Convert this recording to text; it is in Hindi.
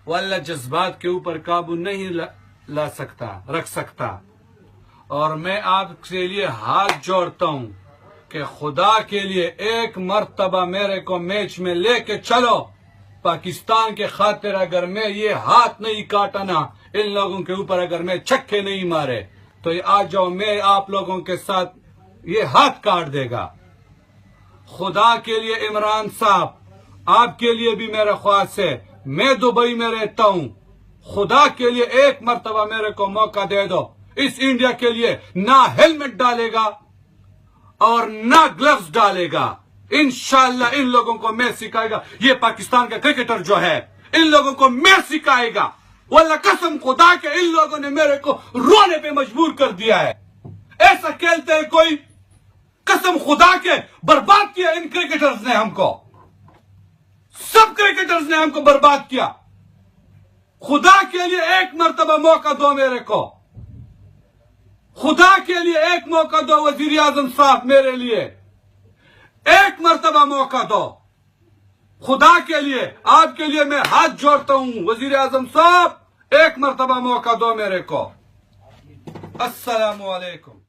वो अल्लाह जज्बात के ऊपर काबू नहीं ला सकता, रख सकता। और मैं आपके लिए हाथ जोड़ता हूं कि खुदा के लिए एक मर्तबा मेरे को मैच में लेके चलो। पाकिस्तान के खातिर अगर मैं ये हाथ नहीं काटा ना, इन लोगों के ऊपर अगर मैं छक्के नहीं मारे, तो ये आ जाओ, मैं आप लोगों के साथ ये हाथ काट देगा। खुदा के लिए इमरान साहब, आपके लिए भी मेरा ख्वाहिश है, मैं दुबई में रहता हूं, खुदा के लिए एक मर्तबा मेरे को मौका दे दो। इस इंडिया के लिए ना हेलमेट डालेगा और ना ग्लव्स डालेगा। इंशाअल्लाह इन लोगों को मैं सिखाएगा। ये पाकिस्तान का क्रिकेटर जो है, इन लोगों को मैं सिखाएगा। वल्लाह कसम खुदा के, इन लोगों ने मेरे को रोने पे मजबूर कर दिया है। ऐसा खेलते हैं कोई? कसम खुदा के, बर्बाद किया इन क्रिकेटर्स ने हमको, सब क्रिकेटर्स ने हमको बर्बाद किया। खुदा के लिए एक मर्तबा मौका दो मेरे को, खुदा के लिए एक मौका दो वजीर आजम साहब, मेरे लिए एक मर्तबा मौका दो। खुदा के लिए, आपके लिए मैं हाथ जोड़ता हूं वजीर आजम साहब, एक मर्तबा मौका दो मेरे को। अस्सलामु अलैकुम।